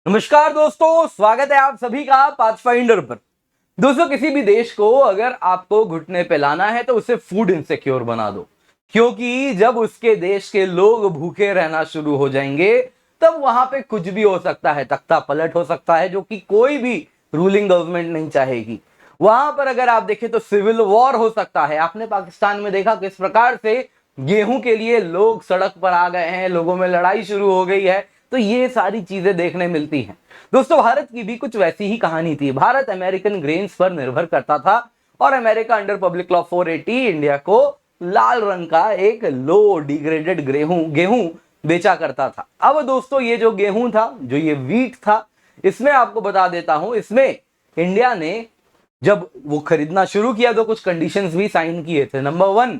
नमस्कार दोस्तों, स्वागत है आप सभी का पाथफाइंडर पर। दोस्तों, किसी भी देश को अगर आपको घुटने पे लाना है तो उसे फूड इनसिक्योर बना दो, क्योंकि जब उसके देश के लोग भूखे रहना शुरू हो जाएंगे तब वहां पे कुछ भी हो सकता है, तख्ता पलट हो सकता है, जो कि कोई भी रूलिंग गवर्नमेंट नहीं चाहेगी। वहां पर अगर आप देखें तो सिविल वॉर हो सकता है। आपने पाकिस्तान में देखा किस प्रकार से गेहूं के लिए लोग सड़क पर आ गए हैं, लोगों में लड़ाई शुरू हो गई है। तो ये सारी चीजें देखने मिलती हैं। दोस्तों, भारत की भी कुछ वैसी ही कहानी थी। भारत अमेरिकन ग्रेन्स पर निर्भर करता था और America under public law 480 India को लाल रंग का एक लो डिग्रेडेड गेहूं बेचा करता था। अब दोस्तों, ये जो गेहूं था, जो ये वीट था, इसमें आपको बता देता हूं, इसमें इंडिया ने जब वो खरीदना शुरू किया तो कुछ कंडीशंस भी साइन किए थे। नंबर 1,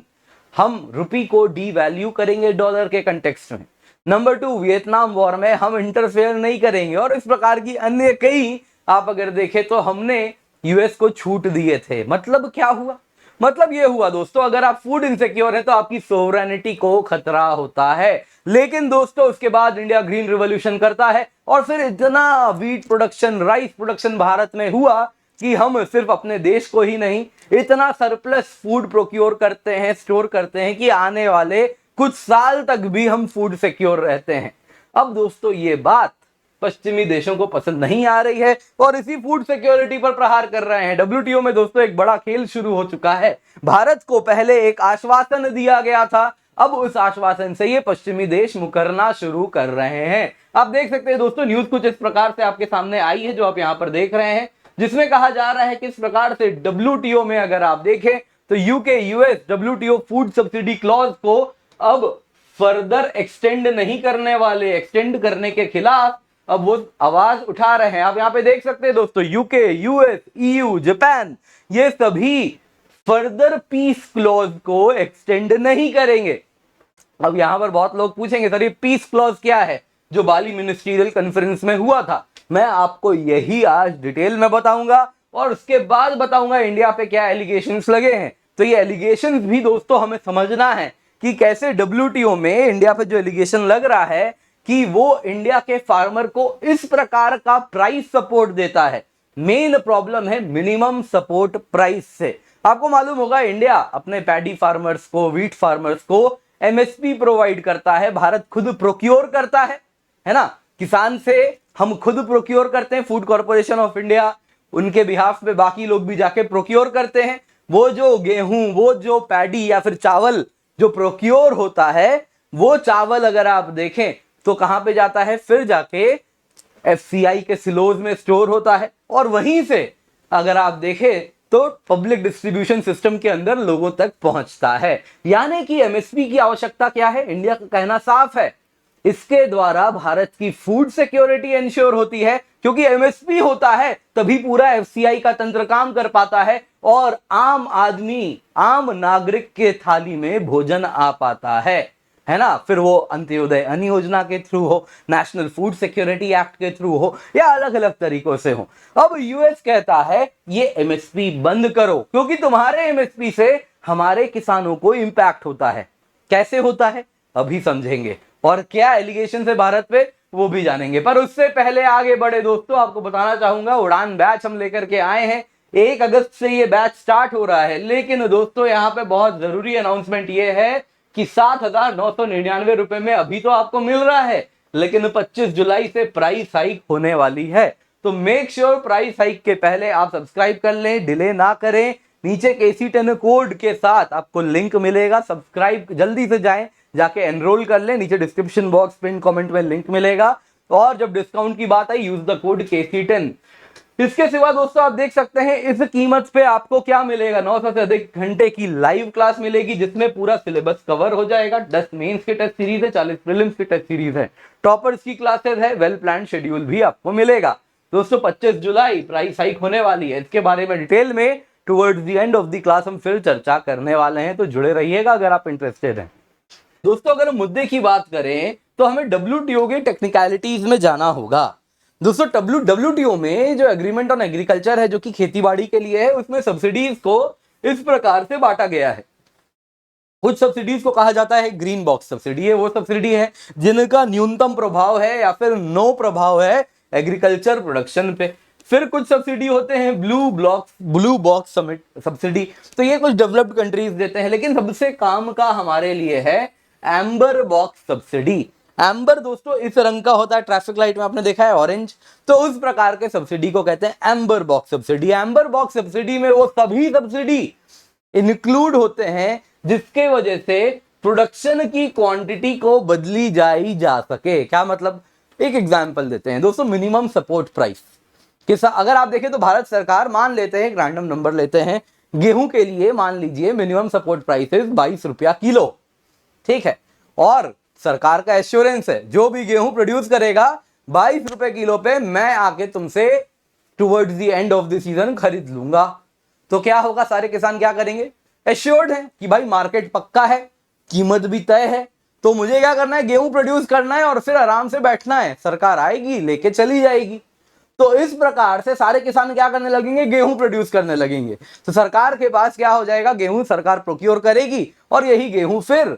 हम रुपी को डी वैल्यू करेंगे डॉलर के कंटेक्स्ट में। नंबर 2, वियतनाम वॉर में हम इंटरफेयर नहीं करेंगे। और इस प्रकार की अन्य कई, आप अगर देखें तो हमने यूएस को छूट दिए थे। मतलब क्या हुआ? मतलब ये हुआ दोस्तों, अगर आप फूड इनसिक्योर है तो आपकी सोवरेनिटी को खतरा होता है। लेकिन दोस्तों, उसके बाद इंडिया ग्रीन रिवॉल्यूशन करता है और फिर इतना wheat production, rice production Bharat में हुआ कि हम सिर्फ अपने देश को ही नहीं, इतना सरप्लस फूड प्रोक्योर करते हैं, स्टोर करते हैं कि आने वाले कुछ साल तक भी हम फूड सिक्योर रहते हैं। अब दोस्तों, ये बात पश्चिमी देशों को पसंद नहीं आ रही है और इसी फूड सिक्योरिटी पर प्रहार कर रहे हैं। डब्ल्यूटीओ में दोस्तों एक बड़ा खेल शुरू हो चुका है। भारत को पहले एक आश्वासन दिया गया था, अब उस आश्वासन से ये पश्चिमी देश मुकरना शुरू कर रहे हैं। आप देख सकते हैं दोस्तों, न्यूज कुछ इस प्रकार से आपके सामने आई है जो आप यहां पर देख रहे हैं, जिसमें कहा जा रहा है किस प्रकार से डब्ल्यूटीओ में अगर आप देखें तो UK, US WTO food subsidy clause को अब फर्दर एक्सटेंड नहीं करने वाले, एक्सटेंड करने के खिलाफ अब वो आवाज उठा रहे हैं। आप यहां पे देख सकते हैं दोस्तों, यूके, यूएस, ईयू, जापान, ये सभी फर्दर पीस क्लॉज को एक्सटेंड नहीं करेंगे। अब यहां पर बहुत लोग पूछेंगे, सर ये पीस क्लॉज क्या है जो बाली मिनिस्ट्रियल कॉन्फ्रेंस में हुआ था? मैं आपको यही आज डिटेल में बताऊंगा और उसके बाद बताऊंगा इंडिया पे क्या एलिगेशंस लगे हैं। तो ये एलिगेशंस भी दोस्तों हमें समझना है कि कैसे डब्ल्यूटीओ में इंडिया पे जो एलिगेशन लग रहा है कि वो इंडिया के फार्मर को इस प्रकार का प्राइस सपोर्ट देता है। मेन प्रॉब्लम है मिनिमम सपोर्ट प्राइस से। आपको मालूम होगा, इंडिया अपने पैडी फार्मर्स को, व्हीट फार्मर्स को एमएसपी प्रोवाइड करता है, भारत खुद प्रोक्योर करता है ना। किसान से हम खुद प्रोक्योर करते हैं, फूड कॉर्पोरेशन ऑफ इंडिया, उनके बिहाफ पे बाकी लोग भी जाके प्रोक्योर करते हैं। वो जो गेहूं, वो जो पैडी या फिर चावल जो प्रोक्योर होता है, वो चावल अगर आप देखें तो कहां पे जाता है? फिर जाके एफसीआई के सिलोज में स्टोर होता है और वहीं से अगर आप देखें तो पब्लिक डिस्ट्रीब्यूशन सिस्टम के अंदर लोगों तक पहुंचता है। यानी कि एमएसपी की आवश्यकता क्या है? इंडिया का कहना साफ है, इसके द्वारा भारत की फूड सिक्योरिटी इंश्योर होती है, क्योंकि एमएसपी होता है तभी पूरा एफसीआई का तंत्र काम कर पाता है और आम आदमी, आम नागरिक के थाली में भोजन आ पाता है ना। फिर वो अंत्योदय अन्न योजना के थ्रू हो, नेशनल फूड सिक्योरिटी एक्ट के थ्रू हो, या अलग अलग तरीकों से हो। अब यूएस कहता है ये एमएसपी बंद करो, क्योंकि तुम्हारे एमएसपी से हमारे किसानों को इंपैक्ट होता है। कैसे होता है अभी समझेंगे, और क्या एलिगेशन है भारत पे वो भी जानेंगे। पर उससे पहले आगे बढ़े दोस्तों, आपको बताना चाहूंगा उड़ान बैच हम लेकर के आए हैं। 1 अगस्त से ये बैच स्टार्ट हो रहा है। लेकिन दोस्तों, यहाँ पे बहुत जरूरी अनाउंसमेंट ये है कि 7,999 रुपए में अभी तो आपको मिल रहा है, लेकिन 25 जुलाई से प्राइस हाइक होने वाली है। तो मेक श्योर प्राइस हाइक के पहले आप सब्सक्राइब कर लें, डिले ना करें। नीचे KC10 कोड के साथ आपको लिंक मिलेगा, सब्सक्राइब जल्दी से जाके एनरोल कर लें। नीचे डिस्क्रिप्शन बॉक्स, पिन कमेंट में लिंक मिलेगा। और जब डिस्काउंट की बात आई, यूज द कोड KC10। इसके सिवा दोस्तों आप देख सकते हैं इस कीमत पे आपको क्या मिलेगा? 900 से अधिक घंटे की लाइव क्लास मिलेगी, जिसमें पूरा सिलेबस कवर हो जाएगा। 10 मेंस की टेस्ट सीरीज है, 40 प्रीलिम्स की टेस्ट सीरीज है, टॉपर्स की क्लासेस है, वेल प्लान शेड्यूल भी आपको मिलेगा। दोस्तों, 25 जुलाई प्राइस हाइक होने वाली है। इसके बारे में डिटेल में towards the end of the class हम फिर चर्चा करने वाले हैं, तो जुड़े रहिएगा अगर आप इंटरेस्टेड हैं। दोस्तों, अगर मुद्दे की बात करें तो हमें डब्ल्यूटीओ के टेक्निकलिटीज में जाना होगा। दोस्तों, डब्ल्यूटीओ में जो एग्रीमेंट ऑन एग्रीकल्चर है, जो कि खेतीबाड़ी के लिए है, उसमें सब्सिडीज को इस प्रकार से बांटा गया है। कुछ सब्सिडीज को कहा जाता है ग्रीन बॉक्स सब्सिडी है, वो सब्सिडी है जिनका न्यूनतम प्रभाव है या फिर नो प्रभाव है एग्रीकल्चर प्रोडक्शन पे। फिर कुछ सब्सिडी होते हैं ब्लू बॉक्स सब्सिडी, तो ये कुछ डेवलप्ड कंट्रीज देते हैं, लेकिन सबसे काम का हमारे लिए है एम्बर बॉक्स सब्सिडी। एम्बर दोस्तों इस रंग का होता है, ट्रैफिक लाइट में आपने देखा है ऑरेंज, तो उस प्रकार के सब्सिडी को कहते हैं amber box subsidy. Amber box subsidy में वो सभी सब्सिडी इंक्लूड होते हैं जिसके वजह से प्रोडक्शन की क्वांटिटी को बदली जा सके। क्या मतलब, एक एग्जांपल देते हैं दोस्तों, मिनिमम सपोर्ट प्राइस के साथ अगर आप देखें तो भारत सरकार मान लेते हैं, एक रैंडम नंबर लेते हैं, गेहूं के लिए मान लीजिए मिनिमम सपोर्ट प्राइस 22 रुपया किलो, ठीक है, और सरकार का एश्योरेंस है जो भी गेहूं प्रोड्यूस करेगा 22 रुपए किलो पे मैं आके तुमसे towards the end of the season खरीद लूंगा। तो क्या होगा, सारे किसान क्या करेंगे, एश्योर्ड है कि भाई मार्केट पक्का है, कीमत भी तय है, तो मुझे क्या करना है, गेहूं प्रोड्यूस करना है और फिर आराम से बैठना है, सरकार आएगी लेके चली जाएगी। तो इस प्रकार से सारे किसान क्या करने लगेंगे, गेहूं प्रोड्यूस करने लगेंगे। तो सरकार के पास क्या हो जाएगा, गेहूं सरकार प्रोक्योर करेगी और यही गेहूं फिर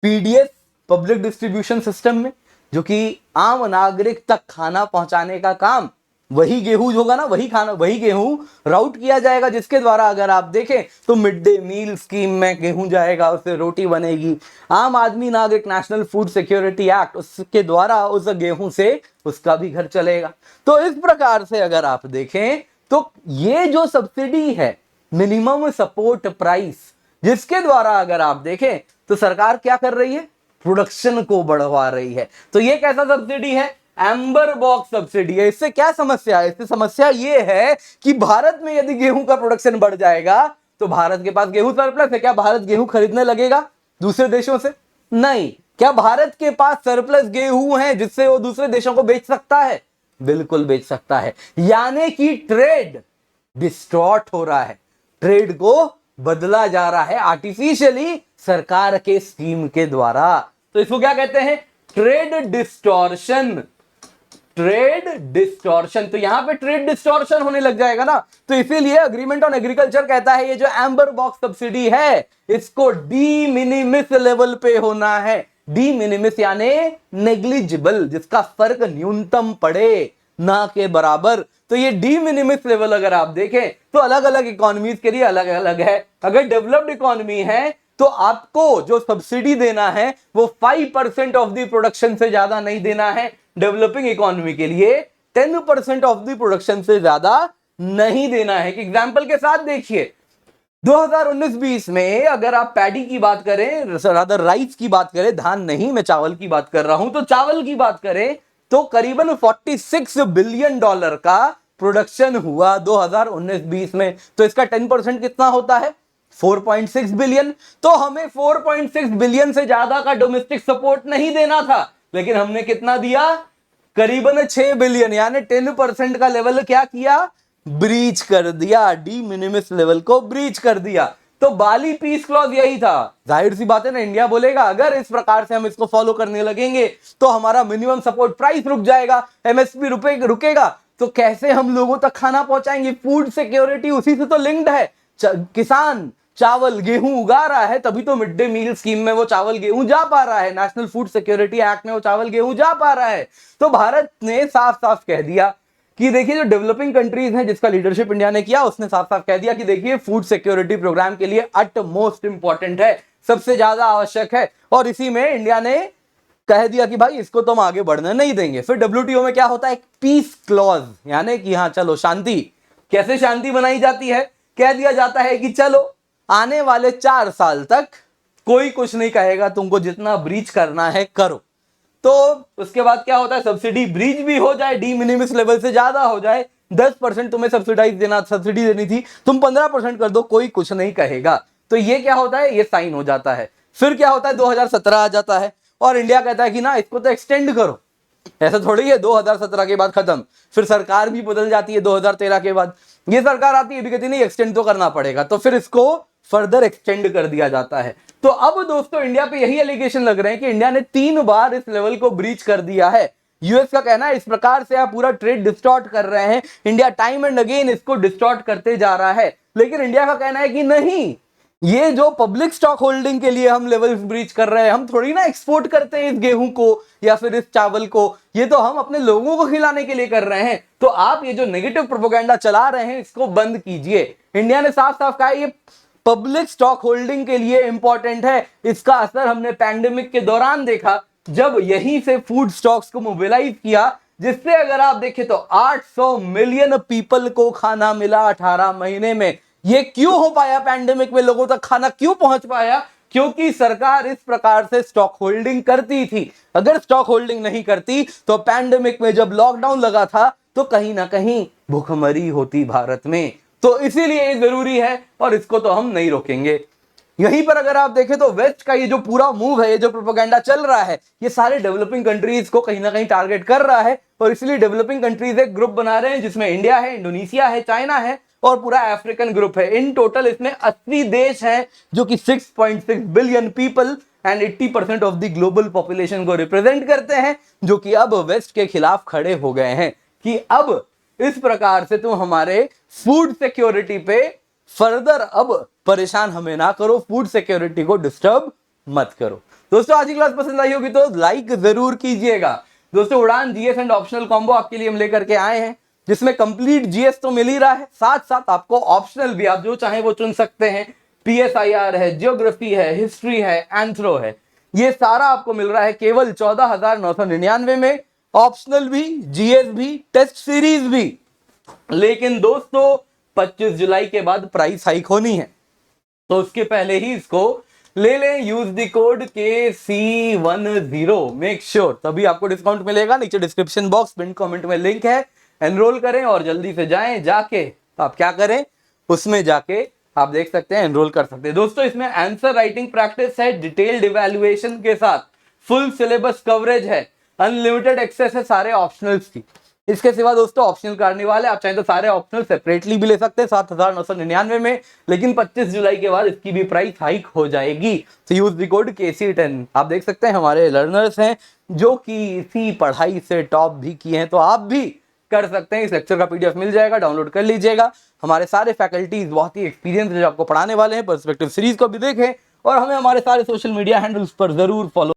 पीडीएस पब्लिक डिस्ट्रीब्यूशन सिस्टम में, जो कि आम नागरिक तक खाना पहुंचाने का काम, वही गेहूं होगा ना, वही खाना, वही गेहूं राउट किया जाएगा, जिसके द्वारा अगर आप देखें तो मिड डे मील स्कीम में गेहूं जाएगा, उससे रोटी बनेगी। आम आदमी नागरिक नेशनल फूड सिक्योरिटी एक्ट, उसके द्वारा उस गेहूं से उसका भी घर चलेगा। तो इस प्रकार से अगर आप देखें तो ये जो सब्सिडी है मिनिमम सपोर्ट प्राइस, जिसके द्वारा अगर आप देखें तो सरकार क्या कर रही है, प्रोडक्शन को बढ़वा रही है। तो ये कैसा सब्सिडी है, एम्बर बॉक्स सब्सिडी है। इससे क्या समस्या है, इससे समस्या ये है कि भारत में यदि गेहूं का प्रोडक्शन बढ़ जाएगा तो भारत के पास गेहूं सरप्लस है, क्या भारत गेहूं खरीदने लगेगा दूसरे देशों से, नहीं। क्या भारत के पास सरप्लस गेहूं है जिससे वो दूसरे देशों को बेच सकता है, बिल्कुल बेच सकता है। यानी कि ट्रेड डिस्टॉर्ट हो रहा है, ट्रेड को बदला जा रहा है आर्टिफिशियली सरकार के स्कीम के द्वारा। तो इसको क्या कहते हैं, ट्रेड डिस्टॉर्शन। ट्रेड डिस्टॉर्शन, तो यहां पे ट्रेड डिस्टॉर्शन होने लग जाएगा ना, तो इसीलिए अग्रीमेंट ऑन एग्रीकल्चर कहता है ये जो एम्बर बॉक्स सब्सिडी है इसको डी मिनिमिस लेवल पे होना है। डी मिनिमिस यानी नेग्लिजिबल, जिसका फर्क न्यूनतम पड़े, ना के बराबर। तो ये डी मिनिमिस लेवल अगर आप देखें तो अलग अलग इकोनॉमीज के लिए अलग अलग है। अगर डेवलप्ड इकोनॉमी है तो आपको जो सब्सिडी देना है वो 5% ऑफ द प्रोडक्शन से ज्यादा नहीं देना है। डेवलपिंग इकोनॉमी के लिए 10% ऑफ द प्रोडक्शन से ज्यादा नहीं देना है। एग्जाम्पल के साथ देखिए 2019-20 में अगर आप पैडी की बात करें, रादर राइस की बात करें, धान नहीं, मैं चावल की बात कर रहा हूं, तो चावल की बात करें तो करीबन $46 बिलियन का प्रोडक्शन हुआ 2019-20 में। तो इसका 10% कितना होता है, 4.6 बिलियन। तो हमें 4.6 बिलियन से ज्यादा का डोमेस्टिक सपोर्ट नहीं देना था, लेकिन हमने कितना दिया, करीबन 6 बिलियन, यानी 10% का लेवल क्या किया, ब्रीच कर दिया, डी मिनिमिस लेवल को ब्रीच कर दिया। तो बाली पीस क्लॉज यही था। जाहिर सी बात है ना, इंडिया बोलेगा अगर इस प्रकार से हम इसको फॉलो करने लगेंगे तो हमारा मिनिमम सपोर्ट प्राइस रुक जाएगा, एमएसपी रुकेगा, तो कैसे हम लोगों तक खाना पहुंचाएंगे। फूड सिक्योरिटी उसी से तो लिंक्ड है। किसान चावल गेहूं उगा रहा है तभी तो मिड डे मील स्कीम में वो चावल गेहूं जा पा रहा है, नेशनल फूड सिक्योरिटी एक्ट में वो चावल गेहूं जा पा रहा है। तो भारत ने साफ साफ कह दिया कि देखिए जो डेवलपिंग कंट्रीज हैं जिसका लीडरशिप इंडिया ने किया, उसने साफ साफ कह दिया कि देखिए फूड सिक्योरिटी प्रोग्राम के लिए अट मोस्ट इंपॉर्टेंट है, सबसे ज्यादा आवश्यक है। और इसी में इंडिया ने कह दिया कि भाई इसको तो हम आगे बढ़ने नहीं देंगे। फिर डब्ल्यूटीओ में क्या होता है, एक पीस क्लॉज, यानी कि हाँ चलो शांति, कैसे शांति बनाई जाती है, कह दिया जाता है कि चलो आने वाले 4 साल तक कोई कुछ नहीं कहेगा, तुमको जितना ब्रीच करना है करो। तो उसके बाद क्या होता है, सब्सिडी ब्रीच भी हो जाए, डी मिनिमिस लेवल से ज्यादा हो जाए, 10% तुम्हें सब्सिडी देनी थी, तुम 15% कर दो, कोई कुछ नहीं कहेगा। तो ये क्या होता है, ये साइन हो जाता है। फिर क्या होता है, 2017 आ जाता है और इंडिया कहता है कि ना इसको तो एक्सटेंड करो। ऐसा थोड़ी है 2017 के बाद खत्म, फिर सरकार भी बदल जाती है 2013 के बाद, ये सरकार आती है भी कहती नहीं एक्सटेंड तो करना पड़ेगा, तो फिर इसको फर्दर एक्सटेंड कर दिया जाता है। तो अब दोस्तों इंडिया पे यही एलिगेशन लग रहे हैं कि इंडिया ने 3 बार इस लेवल को ब्रीच कर दिया है। यूएस का कहना है इस प्रकार से आप पूरा ट्रेड डिस्टॉर्ट कर रहे हैं, इंडिया टाइम एंड अगेन इसको डिस्टॉर्ट करते जा रहा है। लेकिन इंडिया का कहना है कि नहीं, ये जो पब्लिक स्टॉक होल्डिंग के लिए हम लेवल्स ब्रीच कर रहे हैं, हम थोड़ी ना एक्सपोर्ट करते हैं इस गेहूं को या फिर इस चावल को, ये तो हम अपने लोगों को खिलाने के लिए कर रहे हैं। तो आप ये जो नेगेटिव प्रोपेगेंडा चला रहे हैं इसको बंद कीजिए। इंडिया ने साफ साफ कहा ये पब्लिक स्टॉक होल्डिंग के लिए इंपॉर्टेंट है। इसका असर हमने पैंडेमिक के दौरान देखा, जब यहीं से फूड स्टॉक्स को मोबिलाइज किया, जिससे अगर आप देखें तो 800 मिलियन पीपल को खाना मिला 18 महीने में। ये क्यों हो पाया? पैंडेमिक में लोगों तक खाना क्यों पहुंच पाया? क्योंकि सरकार इस प्रकार से स्टॉक होल्डिंग करती थी। अगर स्टॉक होल्डिंग नहीं करती तो पैंडेमिक में जब लॉकडाउन लगा था तो कहीं ना कहीं भूखमरी होती भारत में। तो इसीलिए ये जरूरी है और इसको तो हम नहीं रोकेंगे। यहीं पर अगर आप देखें तो वेस्ट का ये जो पूरा मूव है, ये जो प्रोपेगेंडा चल रहा है, ये सारे डेवलपिंग कंट्रीज को कहीं ना कहीं टारगेट कर रहा है। और इसलिए डेवलपिंग कंट्रीज एक ग्रुप बना रहे हैं जिसमें इंडिया है, इंडोनेशिया है, चाइना है और पूरा अफ्रीकन ग्रुप है। इन टोटल इसमें 80 देश हैं जो कि 6.6 billion people and 80% of the global population को रिप्रेजेंट करते हैं, जो कि अब वेस्ट के खिलाफ खड़े हो गए हैं कि अब इस प्रकार से तुम हमारे फूड सिक्योरिटी पे फर्दर अब परेशान हमें ना करो, फूड सिक्योरिटी को डिस्टर्ब मत करो। दोस्तों आज की क्लास पसंद आई होगी तो लाइक जरूर कीजिएगा। दोस्तों उड़ान जीएस एंड ऑप्शनल कॉम्बो आपके लिए हम लेकर के आए हैं, जिसमें कंप्लीट जीएस तो मिल ही रहा है, साथ साथ आपको ऑप्शनल भी आप जो चाहें वो चुन सकते हैं। पीएसआईआर है, ज्योग्राफी है, हिस्ट्री है, एंथ्रो है, ये सारा आपको मिल रहा है केवल 14,999 में। ऑप्शनल भी, जीएस भी, टेस्ट सीरीज भी। लेकिन दोस्तों 25 जुलाई के बाद प्राइस हाइक होनी है, तो उसके पहले ही इसको ले लें। Use the code KC10, make sure, तभी आपको डिस्काउंट मिलेगा। नीचे डिस्क्रिप्शन बॉक्स पिन कमेंट में लिंक है, एनरोल करें और जल्दी से जाएं। जाके आप क्या करें, उसमें जाके आप देख सकते हैं, एनरोल कर सकते हैं। दोस्तों इसमें आंसर राइटिंग प्रैक्टिस है, डिटेल्ड इवैल्यूएशन के साथ, फुल सिलेबस कवरेज है, अनलिमिटेड एक्सेस है सारे ऑप्शनल्स की। इसके सिवा दोस्तों ऑप्शनल करने वाले आप चाहें तो सारे ऑप्शनल सेपरेटली भी ले सकते हैं 7,999 में, लेकिन 25 जुलाई के बाद इसकी भी प्राइस हाइक हो जाएगी। तो यूज द कोड KC10। आप देख सकते हैं हमारे लर्नर्स हैं जो कि इसी पढ़ाई से टॉप भी किए हैं, तो आप भी कर सकते हैं। इस लेक्चर का PDF मिल जाएगा, डाउनलोड कर लीजिएगा। हमारे सारे फैकल्टीज बहुत ही एक्सपीरियंस जो आपको पढ़ाने वाले हैं। पर्सपेक्टिव सीरीज को भी देखें और हमें हमारे सारे सोशल मीडिया हैंडल्स पर जरूर फॉलो